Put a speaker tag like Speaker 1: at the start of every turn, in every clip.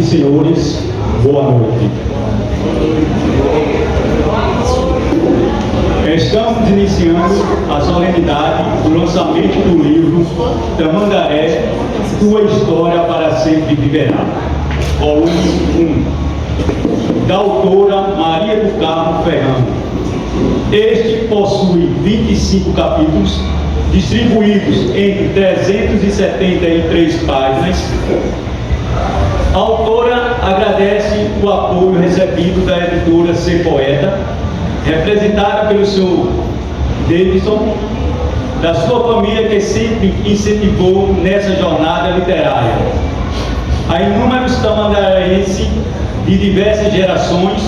Speaker 1: senhores, boa noite. Estamos iniciando a solenidade do lançamento do livro Tamandaré, Tua História para Sempre Viverá, volume 1, da autora Maria do Carmo Ferrando. Este possui 25 capítulos, distribuídos entre 373 páginas. A autora agradece o apoio recebido da editora Ser Poeta, representada pelo Sr. Davidson, da sua família, que sempre incentivou nessa jornada literária. A inúmeros tamandareenses de diversas gerações,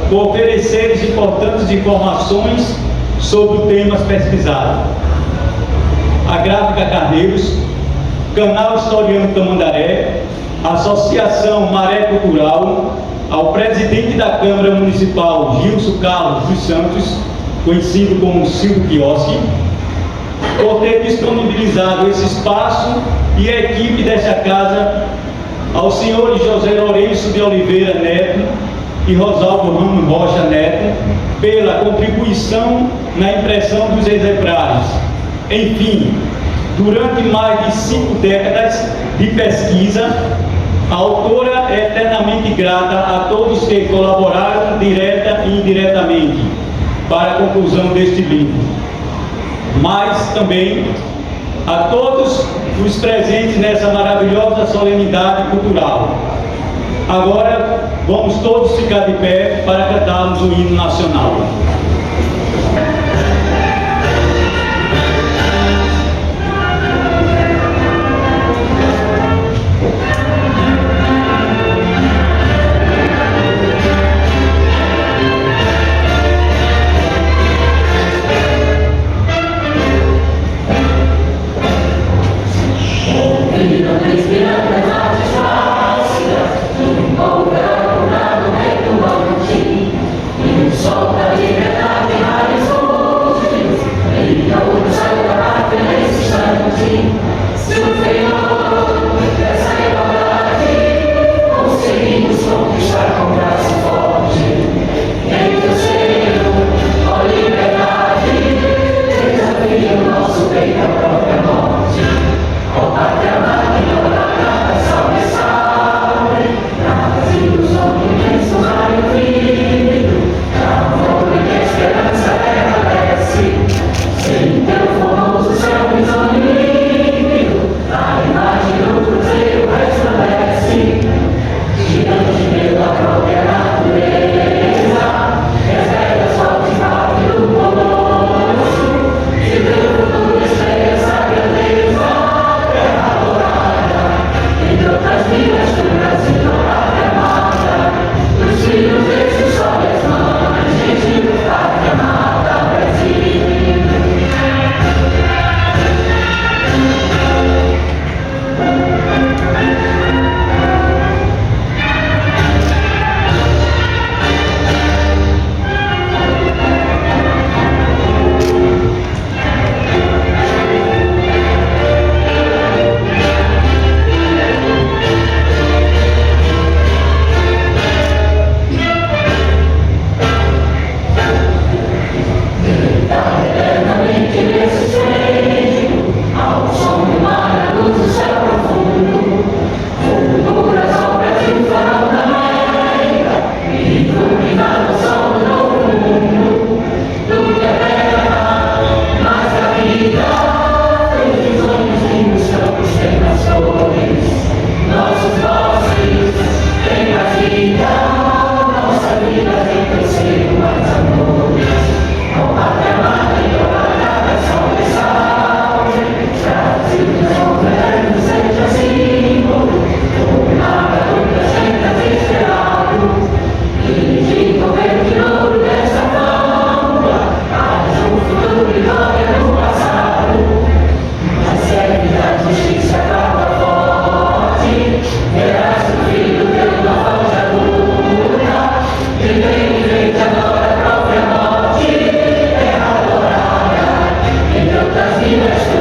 Speaker 1: por oferecer importantes informações sobre temas pesquisados. A Gráfica Carneiros, Canal Historiano Tamandaré, Associação Maré Cultural, ao presidente da Câmara Municipal, Gilson Carlos dos Santos, conhecido como Silvio Quiosque, por ter disponibilizado esse espaço, e a equipe desta casa, aos senhores José Lourenço de Oliveira Neto e Rosaldo Ramos Rocha Neto, pela contribuição na impressão dos exemplares. Enfim, durante mais de 5 décadas de pesquisa, a autora é eternamente grata a todos que colaboraram direta e indiretamente para a conclusão deste livro, mas também a todos os presentes nessa maravilhosa solenidade cultural. Agora, vamos todos ficar de pé para cantarmos o hino nacional.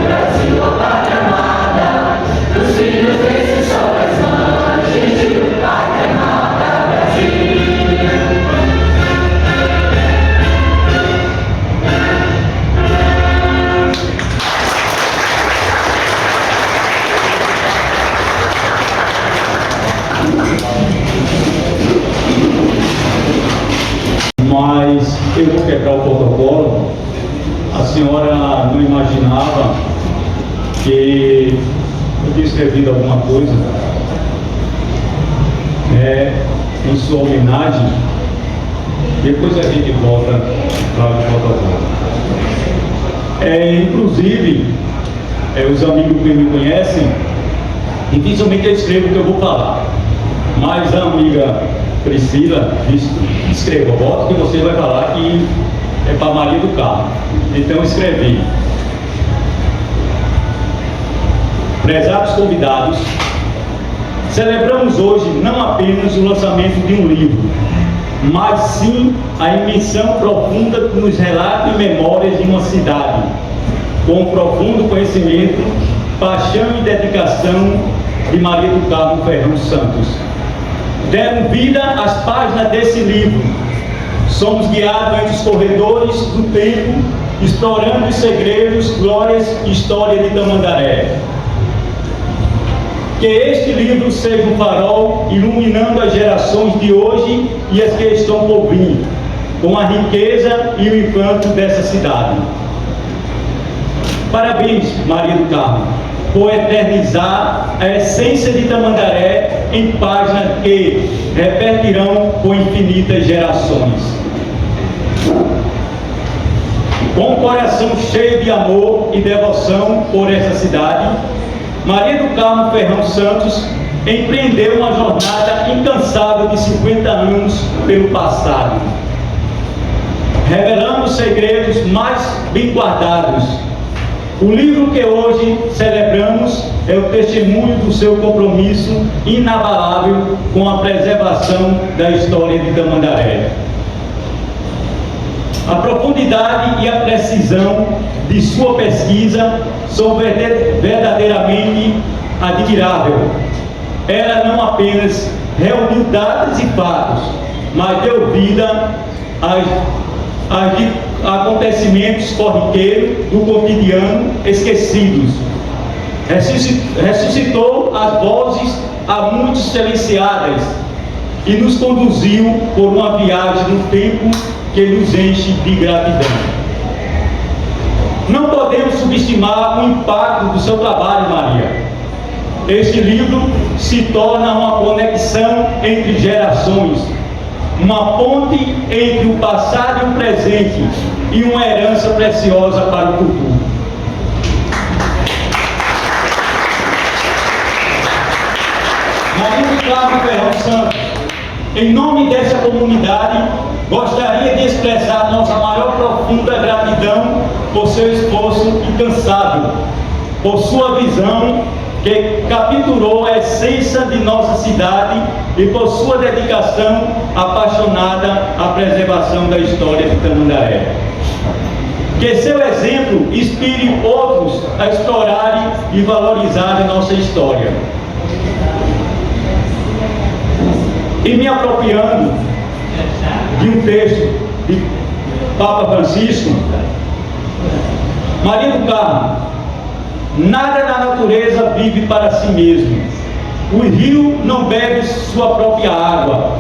Speaker 2: Brasil, ó pátria amada.
Speaker 1: imaginava que eu tinha escrevido alguma coisa em sua homenagem. Depois a gente volta para o protocolo. Inclusive, os amigos que me conhecem, dificilmente eu escrevo o que eu vou falar. Mas a amiga Priscila disse: escreva, bota que você vai falar que é para Maria do Carmo. Então eu escrevi. Prezados convidados, celebramos hoje não apenas o lançamento de um livro, mas sim a imersão profunda que nos relata em memórias de uma cidade, com profundo conhecimento, paixão e dedicação de Maria do Carmo Ferrão Santos. Deram vida às páginas desse livro. Somos guiados entre os corredores do tempo, explorando os segredos, glórias e história de Tamandaré. Que este livro seja um farol iluminando as gerações de hoje e as que estão por vir, com a riqueza e o encanto dessa cidade. Parabéns, Maria do Carmo, por eternizar a essência de Tamandaré em páginas que repetirão por infinitas gerações. Com o coração cheio de amor e devoção por essa cidade, Maria do Carmo Ferrão Santos empreendeu uma jornada incansável de 50 anos pelo passado, revelando os segredos mais bem guardados. O livro que hoje celebramos é o testemunho do seu compromisso inabalável com a preservação da história de Tamandaré. A profundidade e a precisão de sua pesquisa são verdadeiramente admiráveis. Ela não apenas reuniu dados e fatos, mas deu vida a acontecimentos corriqueiros do cotidiano esquecidos. Ressuscitou as vozes há muito silenciadas e nos conduziu por uma viagem no tempo que nos enche de gratidão. Não podemos subestimar o impacto do seu trabalho, Maria. Este livro se torna uma conexão entre gerações, uma ponte entre o passado e o presente e uma herança preciosa para o futuro. Maria do Carmo Ferrão Santos, em nome dessa comunidade, gostaria de expressar nossa maior profunda gratidão por seu esforço incansável, por sua visão que capturou a essência de nossa cidade e por sua dedicação apaixonada à preservação da história de Tamandaré. Que seu exemplo inspire outros a explorarem e valorizarem a nossa história. E me apropriando de um texto de Papa Francisco, Maria do Carmo: nada na natureza vive para si mesmo. O rio não bebe sua própria água,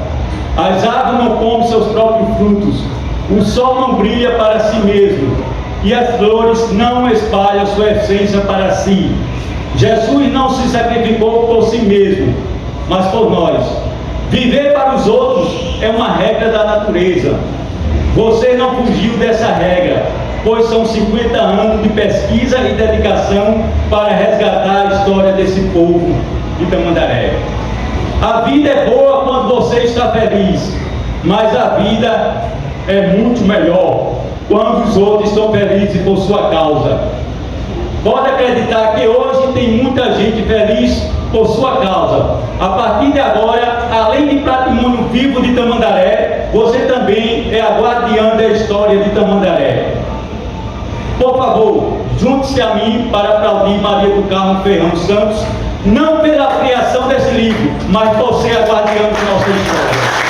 Speaker 1: as árvores não comem seus próprios frutos, o sol não brilha para si mesmo, e as flores não espalham sua essência para si. Jesus não se sacrificou por si mesmo, mas por nós. Viver para os outros é uma regra da natureza. Você não fugiu dessa regra, pois são 50 anos de pesquisa e dedicação para resgatar a história desse povo de Tamandaré. A vida é boa quando você está feliz, mas a vida é muito melhor quando os outros estão felizes por sua causa. Pode acreditar que hoje tem muita gente feliz por sua causa. A partir de agora, além de patrimônio vivo de Tamandaré, você também é a guardiã da história de Tamandaré. Por favor, junte-se a mim para aplaudir Maria do Carmo Ferrão Santos, não pela criação desse livro, mas por ser a guardiã de nossa história.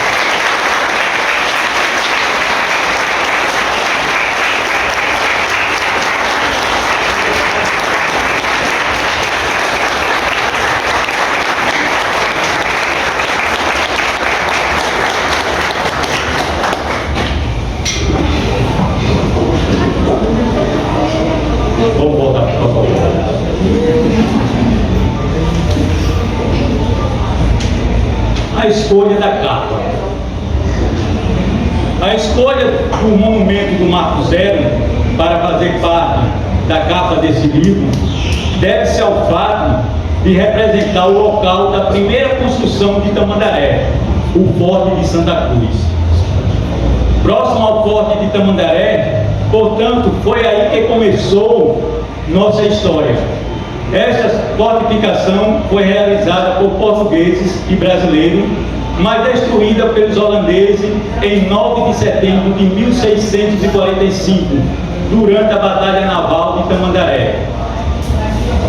Speaker 1: Vamos do Marco Zero para fazer parte da capa desse livro deve-se ao fato de representar o local da primeira construção de Tamandaré, o Forte de Santa Cruz. Próximo ao Forte de Tamandaré, portanto, foi aí que começou nossa história. Esta fortificação foi realizada por portugueses e brasileiros, mas destruída pelos holandeses em 9 de setembro de 1645, durante a Batalha Naval de Tamandaré.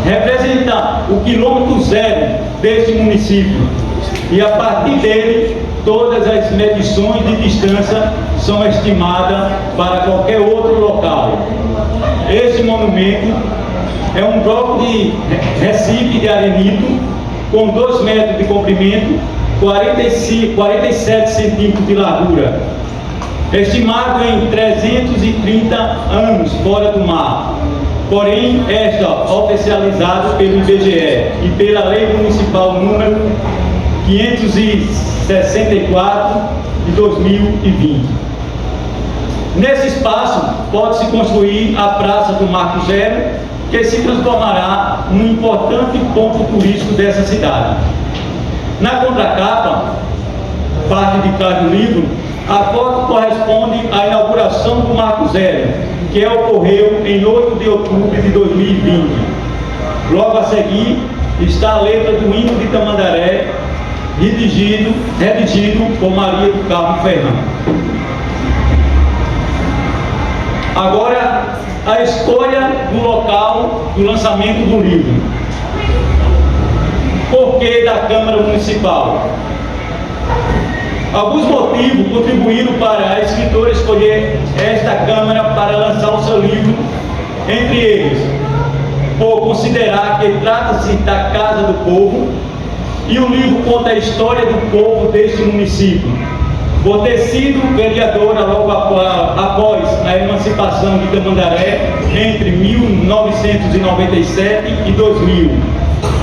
Speaker 1: Representa o quilômetro zero deste município e, a partir dele, todas as medições de distância são estimadas para qualquer outro local. Este monumento é um bloco de recife de arenito com 2 metros de comprimento, 47 centímetros de largura, estimado em 330 anos fora do mar. Porém, esta oficializada pelo IBGE e pela Lei Municipal número 564 de 2020. Nesse espaço pode-se construir a Praça do Marco Zero, que se transformará num importante ponto turístico dessa cidade. Na contracapa, parte de trás do livro, a foto corresponde à inauguração do Marco Zero, que ocorreu em 8 de outubro de 2020. Logo a seguir está a letra do hino de Tamandaré, redigido por Maria do Carmo Ferrão. Agora, a escolha do local do lançamento do livro. Por que da Câmara Municipal? Alguns motivos contribuíram para a escritora escolher esta Câmara para lançar o seu livro, entre eles, por considerar que trata-se da Casa do Povo, e o livro conta a história do povo deste município, por ter sido vereadora logo após a emancipação de Tamandaré, entre 1997 e 2000,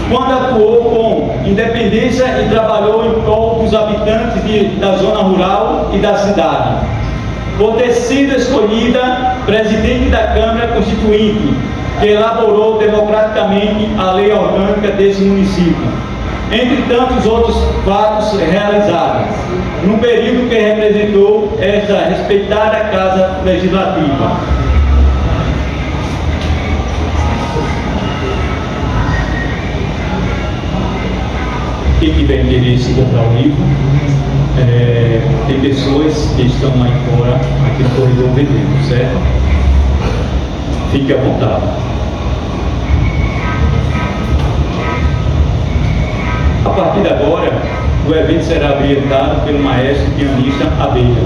Speaker 1: quando atuou com independência e trabalhou em prol dos habitantes da zona rural e da cidade, por ter sido escolhida presidente da Câmara Constituinte, que elaborou democraticamente a lei orgânica desse município, entre tantos outros fatos realizados, no período que representou esta respeitada Casa Legislativa. Quem tiver interesse em comprar o livro, tem pessoas que estão aí fora, aqui no corredor vendendo, certo? Fique à vontade. A partir de agora, o evento será ambientado pelo maestro pianista Abelha,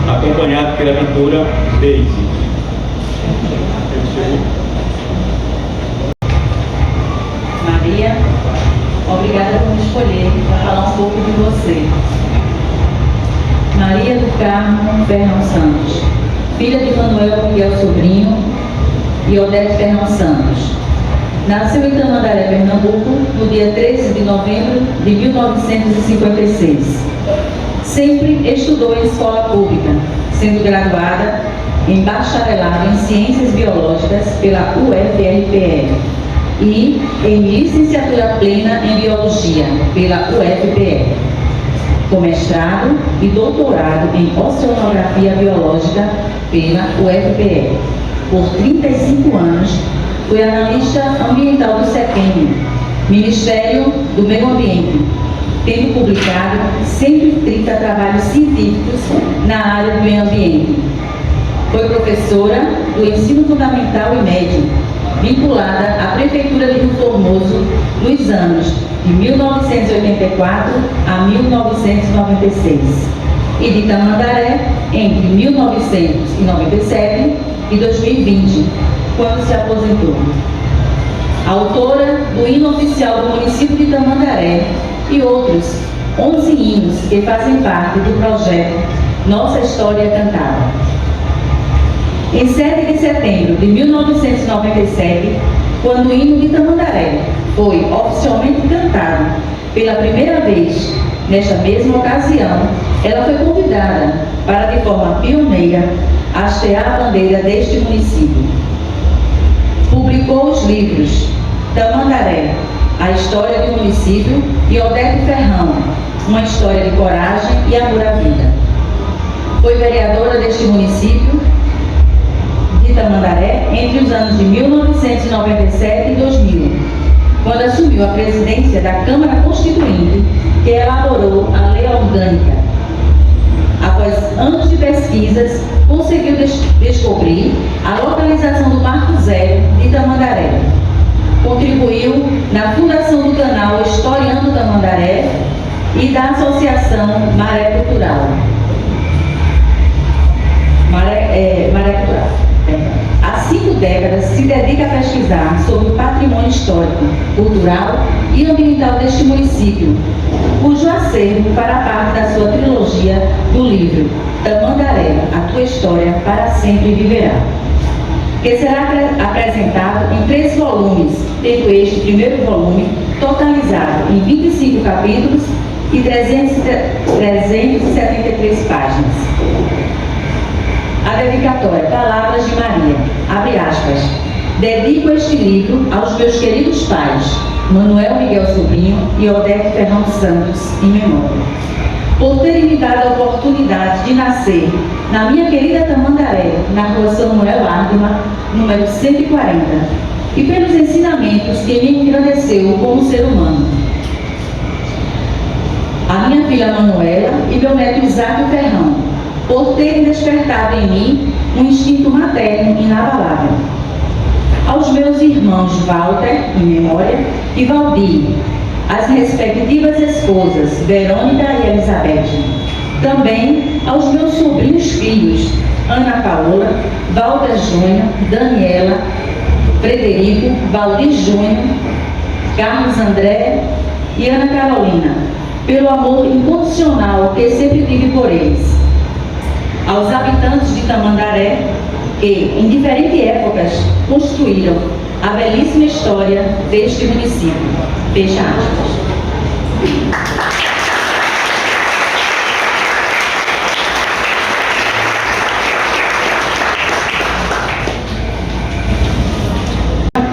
Speaker 1: acompanhado pela cantora Daisy.
Speaker 2: Maria, obrigada por me escolher para falar um pouco de você. Maria do Carmo Ferrão Santos, filha de Manuel Miguel Sobrinho e Odete Ferrão Santos. Nasceu em Tamandaré, Pernambuco, no dia 13 de novembro de 1956. Sempre estudou em escola pública, sendo graduada em bacharelado em Ciências Biológicas pela UFRPE e em licenciatura plena em Biologia pela UFPE, com mestrado e doutorado em Oceanografia Biológica pela UFPE. Por 35 anos, foi analista ambiental do CEPEM, Ministério do Meio Ambiente, tendo publicado 130 trabalhos científicos na área do meio ambiente. Foi professora do ensino fundamental e médio, vinculada à Prefeitura de Rio Formoso nos anos de 1984 a 1996 e de Tamandaré entre 1997 e 2020, quando se aposentou. Autora do hino oficial do município de Tamandaré e outros 11 hinos que fazem parte do projeto Nossa História Cantada. Em 7 de setembro de 1997, quando o hino de Tamandaré foi oficialmente cantado pela primeira vez, nesta mesma ocasião, ela foi convidada para, de forma pioneira, hastear a bandeira deste município. Publicou os livros Tamandaré, a história do município, e Odete Ferrão, uma história de coragem e amor à vida. Foi vereadora deste município de Tamandaré entre os anos de 1997 e 2000, quando assumiu a presidência da Câmara Constituinte, que elaborou a Lei Orgânica. Após anos de pesquisas, conseguiu descobrir a localização do Marco Zero de Tamandaré. Contribuiu na fundação do canal Historiando Tamandaré e da Associação Maré Cultural. Maré Cultural. Há 5 décadas se dedica a pesquisar sobre o patrimônio histórico, cultural e ambiental deste município, cujo acervo fará parte da sua trilogia do livro Tamandaré, a tua história para sempre viverá, que será apresentado em 3 volumes, tendo este primeiro volume totalizado em 25 capítulos e 373 páginas. A dedicatória, Palavras de Maria, abre aspas, dedico este livro aos meus queridos pais, Manuel Miguel Sobrinho e Odete Ferrão Santos, em memória, por terem me dado a oportunidade de nascer na minha querida Tamandaré, na rua Samuel Ardima, número 140, e pelos ensinamentos que me engrandeceu como ser humano. A minha filha Manuela e meu neto Isaac Ferrão, por terem despertado em mim um instinto materno inabalável. Aos meus irmãos Walter, em memória, e Valdir, as respectivas esposas, Verônica e Elizabeth. Também aos meus sobrinhos filhos, Ana Paola, Walter Júnior, Daniela, Frederico, Valdir Júnior, Carlos André e Ana Carolina, pelo amor incondicional que sempre tive por eles. Aos habitantes de Tamandaré, que, em diferentes épocas, construíram a belíssima história deste município. Fecha aspas.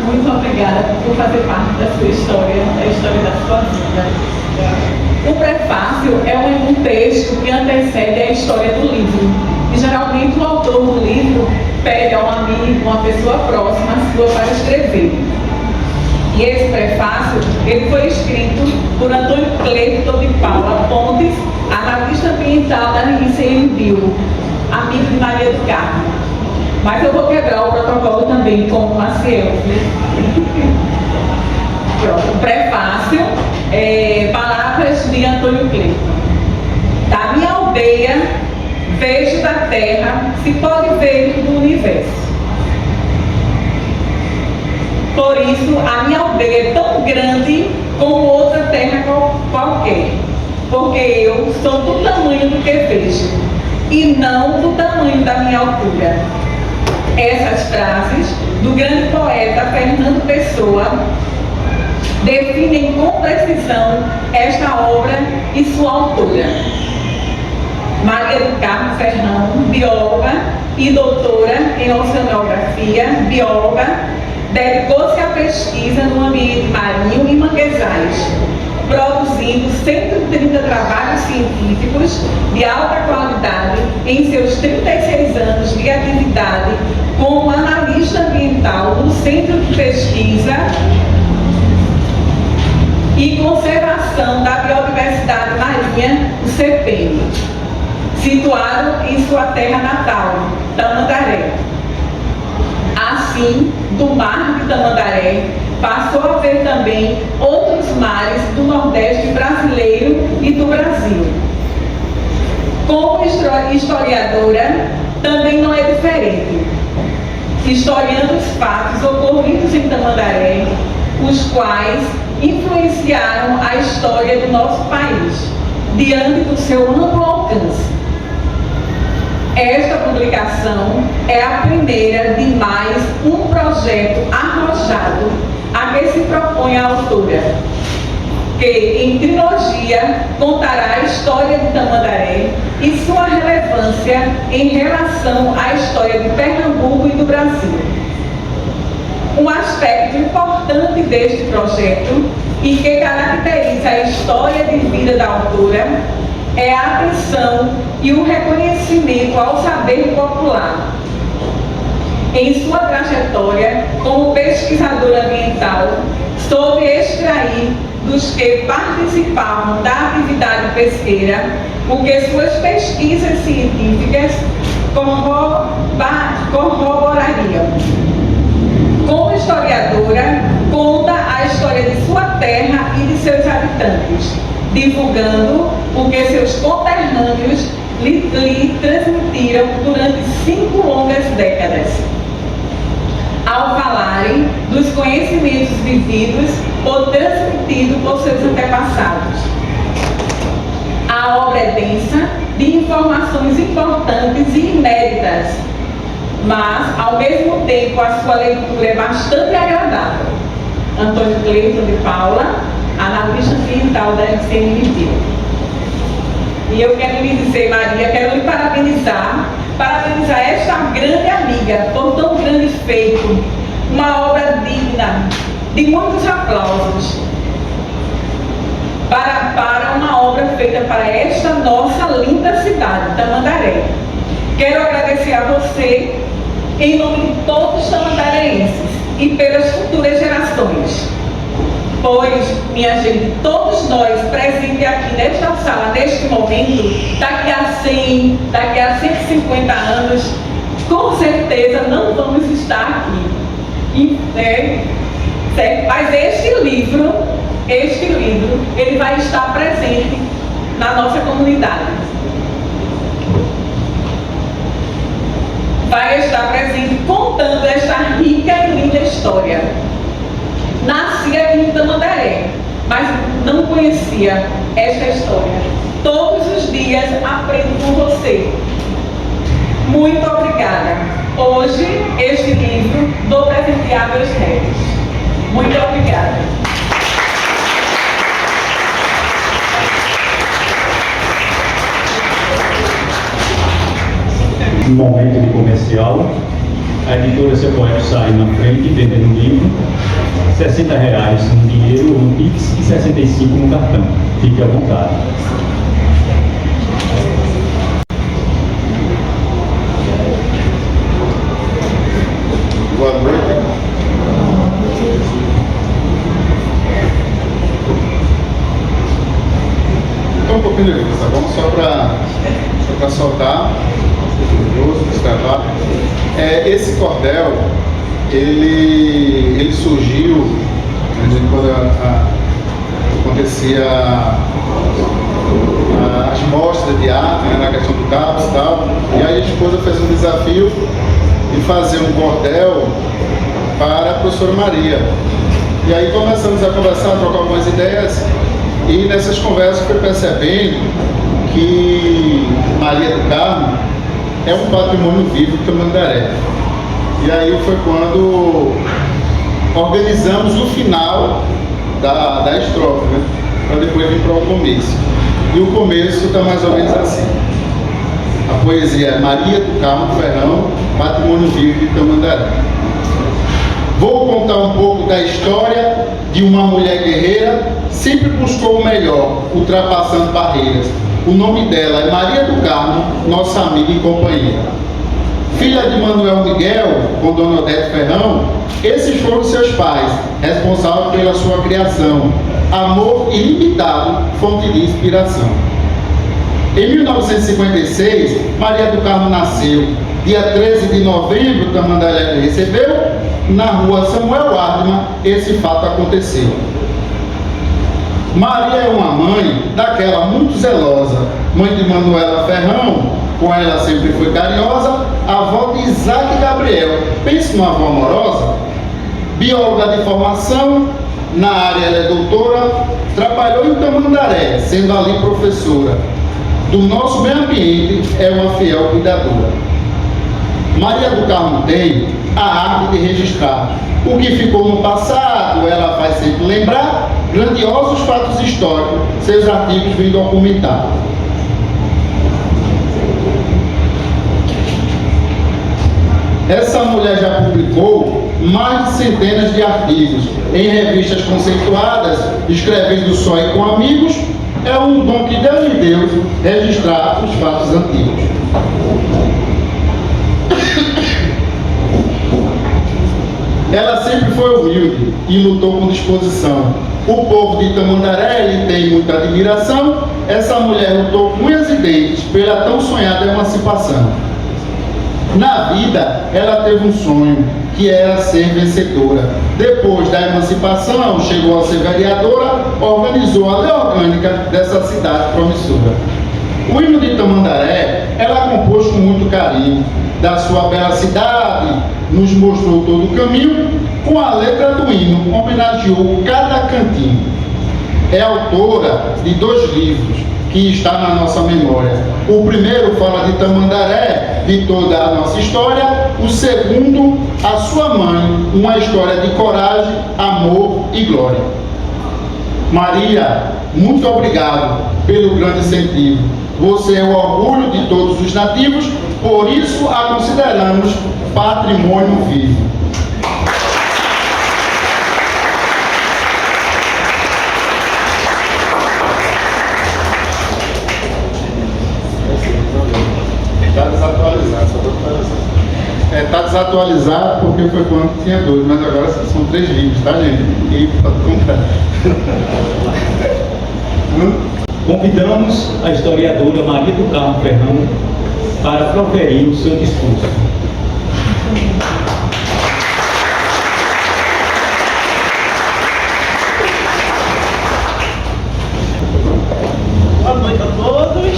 Speaker 3: Muito obrigada por fazer parte da sua história, da história da sua vida. O prefácio é um texto que antecede a história do livro. E geralmente o autor do livro pede a um amigo, uma pessoa próxima sua para escrever. E esse prefácio, ele foi escrito por Antônio Cleiton de Paula Pontes, analista ambiental da ICMBio, amigo de Maria do Carmo. Mas eu vou quebrar o protocolo também com o Maciel. Pronto, o prefácio, palavras de Antônio Cleiton. Da minha aldeia, vejo da terra, se pode ver do universo. Por isso, a minha aldeia é tão grande como outra terra qualquer, porque eu sou do tamanho do que vejo, e não do tamanho da minha altura. Essas frases do grande poeta Fernando Pessoa definem com precisão esta obra e sua autora. Maria do Carmo Ferrão, bióloga e doutora em oceanografia, bióloga, dedicou-se à pesquisa no ambiente marinho e manguezais, produzindo 130 trabalhos científicos de alta qualidade em seus 36 anos de atividade como analista ambiental no Centro de Pesquisa e Conservação da Biodiversidade Marinha, o CPM, situado em sua terra natal, Tamandaré. Assim, do mar de Tamandaré, passou a ver também outros mares do Nordeste brasileiro e do Brasil. Como historiadora, também não é diferente, historiando os fatos ocorridos em Tamandaré, os quais influenciaram a história do nosso país, diante do seu amplo alcance. Esta publicação é a primeira de mais um projeto arrojado a que se propõe a autora, que em trilogia contará a história de Tamandaré e sua relevância em relação à história de Pernambuco e do Brasil. Um aspecto importante deste projeto e que caracteriza a história de vida da autora é a atenção e o reconhecimento ao saber popular. Em sua trajetória como pesquisadora ambiental, soube extrair dos que participavam da atividade pesqueira o que suas pesquisas científicas corroborariam. Como historiadora, conta a história de sua terra e de seus habitantes, divulgando o que seus conterrâneos lhe transmitiram durante 5 longas décadas. Ao falarem dos conhecimentos vividos ou transmitidos por seus antepassados. A obra é densa de informações importantes e inéditas, mas, ao mesmo tempo, a sua leitura é bastante agradável. Antônio Cleiton de Paula, analista ambiental da FCNBio. E eu quero lhe dizer, Maria, quero lhe parabenizar esta grande amiga por tão grande feito, uma obra digna de muitos aplausos, para uma obra feita para esta nossa linda cidade, Tamandaré. Quero agradecer a você, em nome de todos os tamandareenses e pelas futuras gerações, pois, minha gente, todos nós presentes aqui nesta sala, neste momento, daqui a 100, daqui a 150 anos, com certeza não vamos estar aqui, certo? Mas este livro, ele vai estar presente na nossa comunidade. Vai estar presente contando esta rica e linda história. Nasci aqui em Tamandaré, mas não conhecia esta história. Todos os dias aprendo com você. Muito obrigada. Hoje, este livro vou presentear meus netos. Muito obrigada.
Speaker 1: No momento de comercial, a editora Seu Poeta sai na frente vendendo o livro, R$60 no dinheiro ou no Pix e 65 no cartão. Fique à vontade.
Speaker 4: Boa noite. Então, um pouquinho de luz, tá bom? Só para soltar. Esse cordel, ele surgiu quando acontecia as mostras de arte, né, na questão do CAPS e tal, e aí a esposa fez um desafio de fazer um cordel para a professora Maria. E aí começamos a conversar, a trocar algumas ideias, e nessas conversas foi percebendo que Maria do Carmo é um patrimônio vivo de Tamandaré. E aí foi quando organizamos o final da estrofe, né? Para depois vir para o começo. E o começo está mais ou menos assim. A poesia é Maria do Carmo Ferrão, patrimônio vivo de Tamandaré. Vou contar um pouco da história de uma mulher guerreira, sempre buscou o melhor, ultrapassando barreiras. O nome dela é Maria do Carmo, nossa amiga e companheira. Filha de Manuel Miguel, com Dona Odete Ferrão, esses foram seus pais, responsáveis pela sua criação. Amor ilimitado, fonte de inspiração. Em 1956, Maria do Carmo nasceu. Dia 13 de novembro, Tamandaré recebeu. Na rua Samuel Ardman, esse fato aconteceu. Maria é uma mãe daquela muito zelosa, mãe de Manuela Ferrão, com ela sempre foi carinhosa, avó de Isaac Gabriel. Pense numa avó amorosa. Bióloga de formação, na área ela é doutora, trabalhou em Tamandaré, sendo ali professora. Do nosso meio ambiente é uma fiel cuidadora. Maria do Carmo tem a arte de registrar o que ficou no passado, ela faz sempre lembrar grandiosos fatos históricos, seus artigos vêm documentar. Essa mulher já publicou mais de centenas de artigos em revistas conceituadas, escrevendo só e com amigos. É um dom que Deus lhe deu, registrar os fatos antigos. Ela sempre foi humilde e lutou com disposição. O povo de Tamandaré lhe tem muita admiração. Essa mulher lutou com unhas e dentes pela tão sonhada emancipação. Na vida, ela teve um sonho, que era ser vencedora. Depois da emancipação, chegou a ser vereadora, organizou a lei orgânica dessa cidade promissora. O hino de Tamandaré, ela compôs com muito carinho. Da sua bela cidade, nos mostrou todo o caminho. Com a letra do hino, homenageou cada cantinho. É autora de 2 livros, que está na nossa memória. O primeiro fala de Tamandaré, de toda a nossa história. O segundo, a sua mãe, uma história de coragem, amor e glória. Maria, muito obrigado pelo grande incentivo. Você é o orgulho de todos os nativos, por isso a consideramos patrimônio vivo. Está desatualizado, só vou atualizar. Está desatualizado porque foi quando tinha 2, mas agora são 3 livros, tá, gente? E pode comprar.
Speaker 1: Convidamos a historiadora Maria do Carmo Ferrão para proferir o seu discurso.
Speaker 5: Boa noite a todos.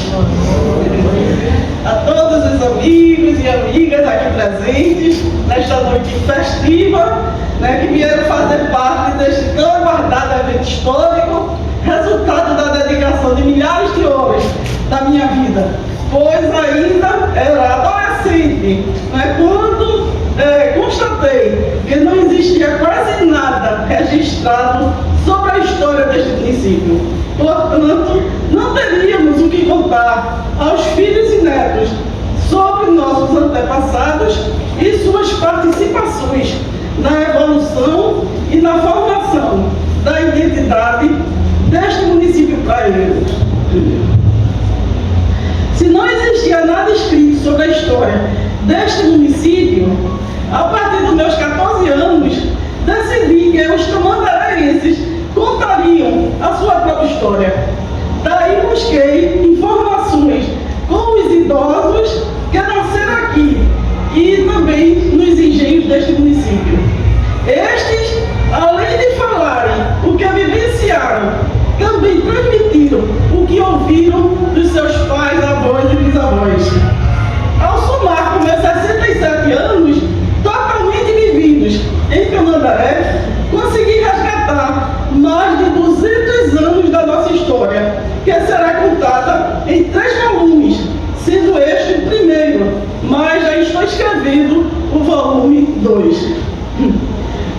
Speaker 5: A todos os amigos e amigas aqui presentes nesta noite festiva, né, que vieram fazer parte deste tão aguardado evento histórico, resultado da dedicação de milhares de horas da minha vida, pois ainda era adolescente, né, quando constatei que não existia quase nada registrado sobre a história deste município. Portanto, não teríamos o que contar aos filhos e netos sobre nossos antepassados e suas participações na evolução e na formação da identidade deste município praieiro. Se não existia nada escrito sobre a história deste município, a partir dos meus 14 anos, decidi que os tamandareenses contariam a sua própria história. Daí busquei informações com os idosos que nasceram aqui e também nos engenhos deste município. Estes, além de falarem o que vivenciaram, também transmitiram o que ouviram dos seus pais, avós e bisavós. Ao somar com meus 67 anos, totalmente vividos em Tamandaré, consegui resgatar mais de 200 anos da nossa história, que será contada em 3 volumes, sendo este o primeiro, mas já estou escrevendo o volume 2.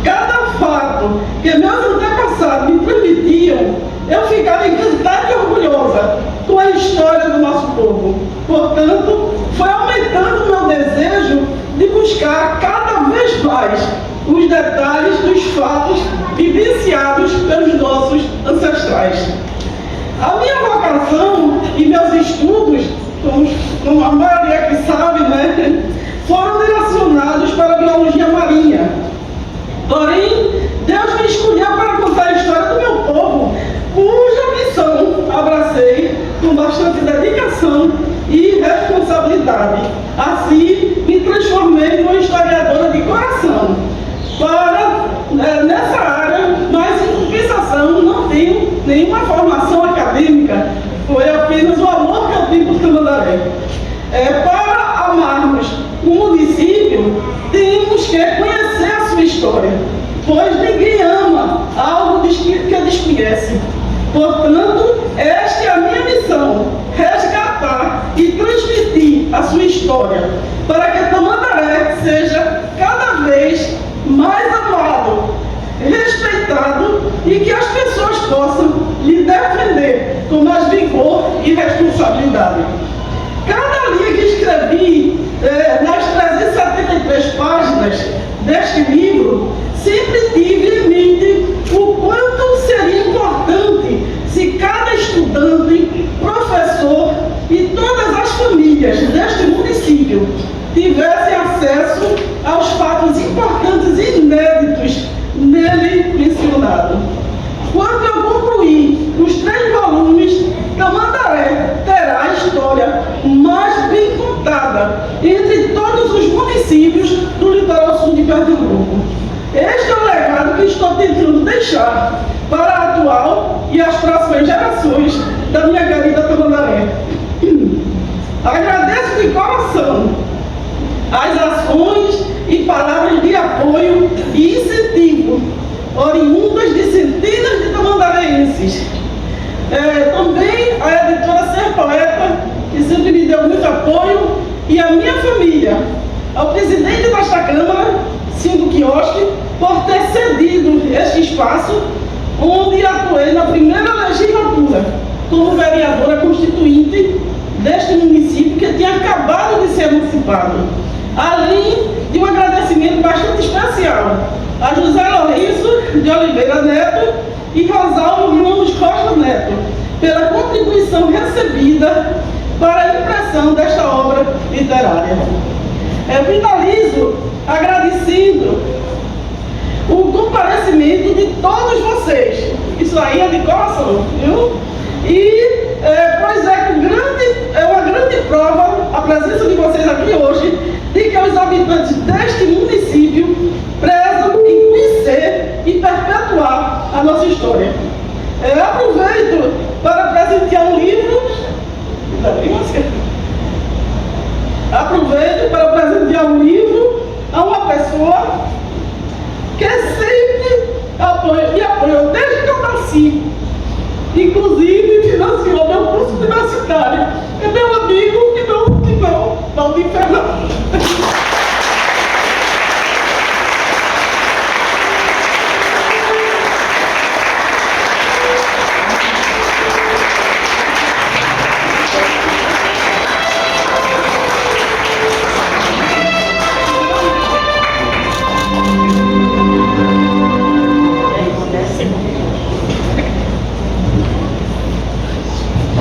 Speaker 5: Cada fato que meus antepassados me transmitiam, eu ficava encantada e orgulhosa com a história do nosso povo. Portanto, foi aumentando o meu desejo de buscar cada vez mais os detalhes dos fatos vivenciados pelos nossos ancestrais. A minha vocação e meus estudos, como a maioria que sabe, né, foram direcionados para a biologia marinha. Porém, Deus me escolheu para contar a história do meu povo, cuja missão abracei com bastante dedicação e responsabilidade. Assim, me transformei numa historiadora de coração. Nessa área, mas em compensação, não tenho nenhuma formação acadêmica, foi apenas o amor que eu tenho por Tamandaré. Para amarmos o município, temos que conhecer a sua história, pois ninguém ama algo que desconhece. Portanto, esta é a minha missão, resgatar e transmitir a sua história, para que Tamandaré seja cada vez mais amado, respeitado e que as pessoas possam lhe defender com mais vigor e responsabilidade. Cada linha que escrevi nas 373 páginas deste livro, sempre tive em mente o quanto seria importante se cada estudante, professor e todas as famílias deste município tivessem acesso aos fatos importantes e inéditos nele mencionado. Quando eu concluir os 3 volumes, Tamandaré terá a história mais bem contada entre todos os municípios do litoral sul de Pernambuco. Este é o legado que estou tentando deixar para a atual e as próximas gerações da minha querida Tamandaré. Agradeço de coração as ações e palavras de apoio e incentivo oriundas de centenas de tamandareenses. Também a editora Ser Poeta, que sempre me deu muito apoio, e a minha família, ao presidente desta Câmara, Silvio Quiosque, por ter cedido este espaço, onde atuei na primeira legislatura como vereadora constituinte deste município que tinha acabado de ser emancipado. Além de um agradecimento bastante especial a José Lourenço de Oliveira Neto e Rosalvo Gomes Costa Neto pela contribuição recebida para a impressão desta obra literária. Finalizo agradecendo o comparecimento de todos vocês. Isso aí é de coração, viu? Pois é uma grande prova a presença de vocês aqui hoje de que os habitantes deste município prezam em conhecer e perpetuar a nossa história. Aproveito para presentear um livro. Aproveito para presentear um livro a uma pessoa que sempre me apoiou desde que eu nasci. Inclusive financiou meu curso universitário. É meu amigo Valdir Fernando.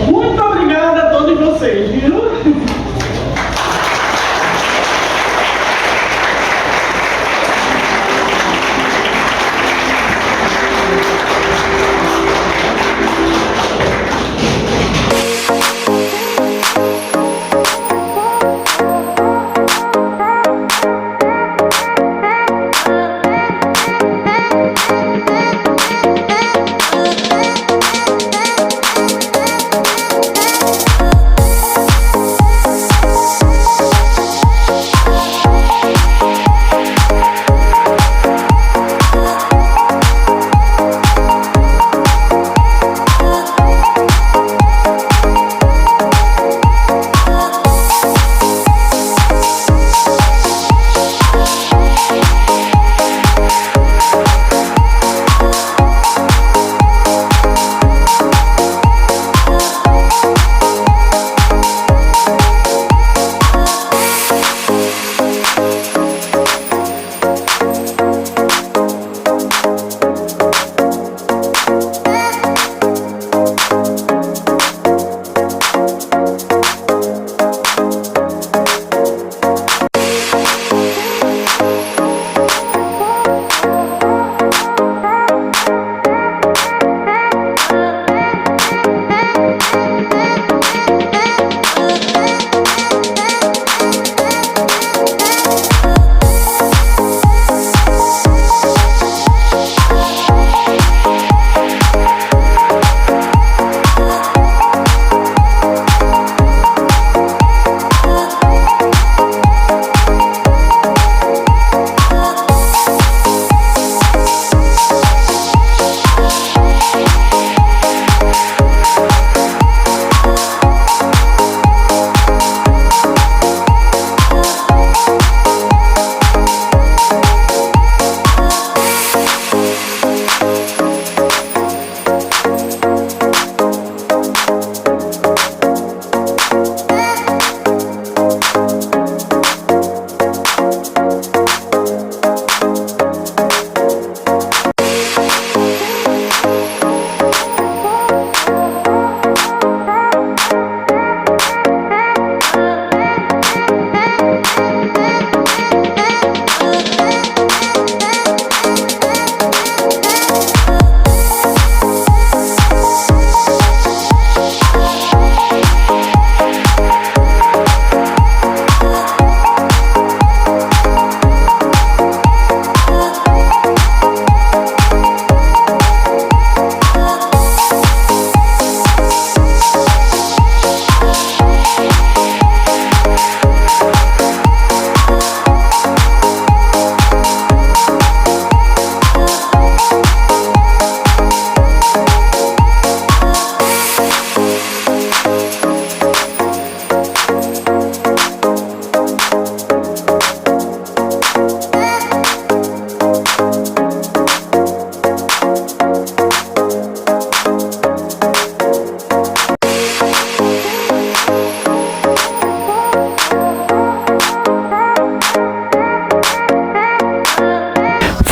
Speaker 5: Muito obrigada a todos vocês, viu?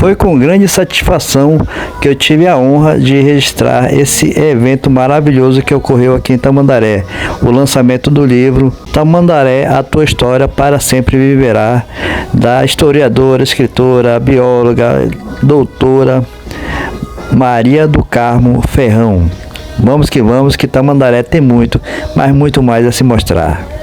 Speaker 6: Foi com grande satisfação que eu tive a honra de registrar esse evento maravilhoso que ocorreu aqui em Tamandaré, o lançamento do livro Tamandaré, a tua história para sempre viverá, da historiadora, escritora, bióloga, doutora Maria do Carmo Ferrão. Vamos que Tamandaré tem muito, mas muito mais a se mostrar.